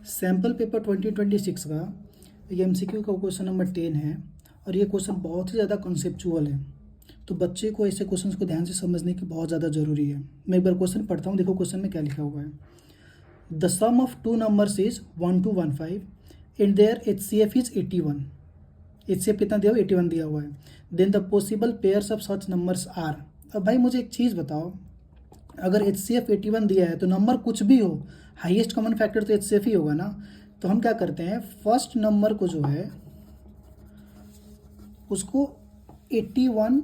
Sample paper 2026 का ये MCQ का क्वेश्चन नंबर 10 है और ये क्वेश्चन बहुत ही ज़्यादा कॉन्सेप्चुअल है। तो बच्चे को ऐसे क्वेश्चंस को ध्यान से समझने की बहुत ज़्यादा ज़रूरी है। मैं एक बार क्वेश्चन पढ़ता हूँ, देखो क्वेश्चन में क्या लिखा हुआ है। The sum of two numbers is 1 to 15 and their HCF is 81। HCF कितना दिया हुआ, 81 दिया हुआ है। Then the possible pairs of such numbers are. अब भाई मुझे एक चीज़ बताओ, अगर HCF 81 दिया है तो नंबर कुछ भी हो, हाईएस्ट कॉमन फैक्टर तो HCF ही होगा ना। तो हम क्या करते हैं, फर्स्ट नंबर को जो है उसको 81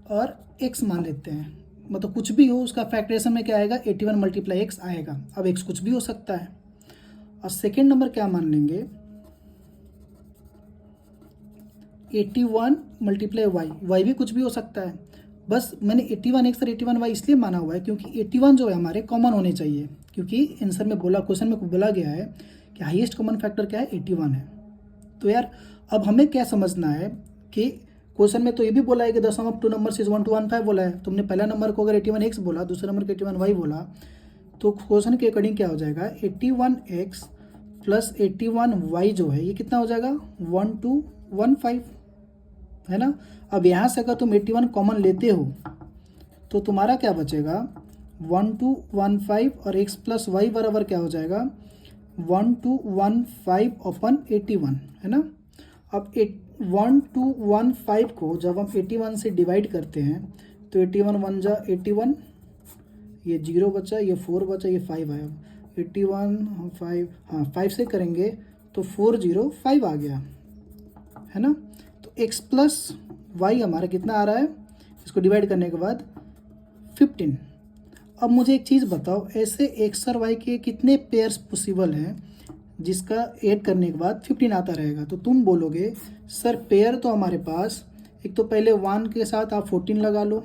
और x मान लेते हैं। मतलब कुछ भी हो उसका फैक्टरेशन में क्या आएगा, 81 मल्टीप्लाई x आएगा। अब x कुछ भी हो सकता है। और सेकेंड नंबर क्या मान लेंगे, 81 मल्टीप्लाई y भी कुछ भी हो सकता है। बस मैंने 81x और 81y इसलिए माना हुआ है क्योंकि 81 जो है हमारे कॉमन होने चाहिए, क्योंकि आंसर में बोला, क्वेश्चन में बोला गया है कि हाईएस्ट कॉमन फैक्टर क्या है, 81 है। तो यार अब हमें क्या समझना है कि क्वेश्चन में तो ये भी बोला है कि the sum of two numbers is 1 to 15 बोला है। तुमने पहला नंबर को अगर 81x बोला, दूसरे नंबर को 81y बोला, तो क्वेश्चन के अकॉर्डिंग क्या हो जाएगा, 81x प्लस 81y जो है ये कितना हो जाएगा, 1 to 15 है ना। अब यहाँ से अगर तुम 81 कॉमन लेते हो तो तुम्हारा क्या बचेगा, 1 to 15 और x प्लस वाई बराबर क्या हो जाएगा, 1 to 15 अपॉन 81 है ना। अब 1 to 15 को जब हम 81 से डिवाइड करते हैं तो 81 1 जा 81, ये 0 बचा, ये 4 बचा, ये 5 आया। 81 5, हाँ 5 से करेंगे तो 405 आ गया है ना। तो x प्लस वाई हमारा कितना आ रहा है, इसको डिवाइड करने के बाद 15। अब मुझे एक चीज़ बताओ, ऐसे x और y के कितने पेयर्स पॉसिबल हैं जिसका ऐड करने के बाद 15 आता रहेगा। तो तुम बोलोगे सर पेयर तो हमारे पास, एक तो पहले 1 के साथ आप 14 लगा लो,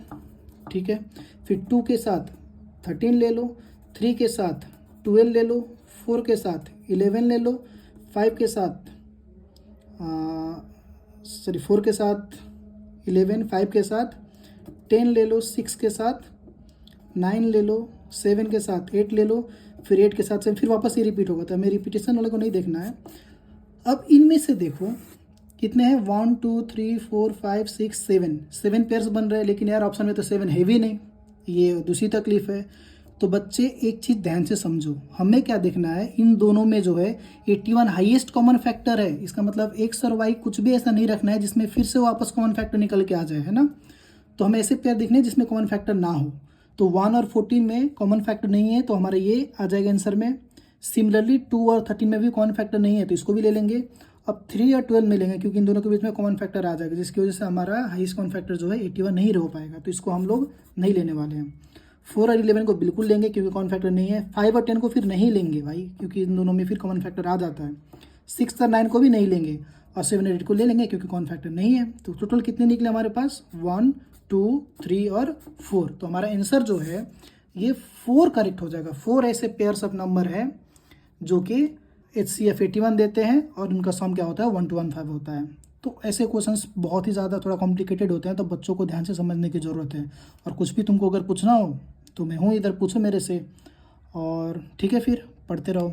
ठीक है, फिर 2 के साथ 13 ले लो, 3 के साथ 12 ले लो, 4 के साथ 11 ले लो, 5 के साथ 4 के साथ 11, 5 के साथ 10 ले लो, 6 के साथ 9 ले लो, 7 के साथ 8 ले लो, फिर 8 के साथ 7, फिर वापस ये रिपीट होगा। तो हमें रिपीटेशन वाले को नहीं देखना है। अब इनमें से देखो कितने हैं, 1 2 3 4 5 6 7 पेयर्स बन रहे हैं, लेकिन यार ऑप्शन में तो 7 है भी नहीं, ये दूसरी तकलीफ है। तो बच्चे एक चीज़ ध्यान से समझो, हमें क्या देखना है, इन दोनों में जो है 81 हाईएस्ट कॉमन फैक्टर है। इसका मतलब x और y कुछ भी ऐसा नहीं रखना है जिसमें फिर से वापस कॉमन फैक्टर निकल के आ जाए, है ना। तो हमें ऐसे पेयर देखने जिसमें कॉमन फैक्टर ना हो। तो 1 और 14 में कॉमन फैक्टर नहीं है तो हमारा ये आ जाएगा आंसर में। सिमिलरली 2 और 13 में भी कॉमन फैक्टर नहीं है तो इसको भी ले लेंगे। अब 3 और 12 में लेंगे क्योंकि इन दोनों के बीच में कॉमन फैक्टर आ जाएगा, जिसकी वजह से हमारा हाईएस्ट कॉमन फैक्टर जो है 81 नहीं रह पाएगा, तो इसको हम लोग नहीं लेने वाले हैं। 4 और 11 को बिल्कुल लेंगे क्योंकि कॉमन फैक्टर नहीं है। 5 और 10 को फिर नहीं लेंगे भाई, क्योंकि इन दोनों में फिर कॉमन फैक्टर आ जाता है। 6 और 9 को भी नहीं लेंगे और 7 और 8 को ले लेंगे क्योंकि कॉमन फैक्टर नहीं है। तो टोटल कितने निकले हमारे पास, 1 2 3 और 4। तो हमारा आंसर जो है ये 4 करेक्ट हो जाएगा। 4 ऐसे पेयर्स ऑफ नंबर है जो कि HCF 81 देते हैं और उनका सम क्या होता है, 1 to 15 होता है। तो ऐसे क्वेश्चंस बहुत ही ज़्यादा थोड़ा कॉम्प्लिकेटेड होते हैं, तो बच्चों को ध्यान से समझने की ज़रूरत है। और कुछ भी तुमको अगर पूछना हो तो मैं हूँ इधर, पूछो मेरे से। और ठीक है, फिर पढ़ते रहो।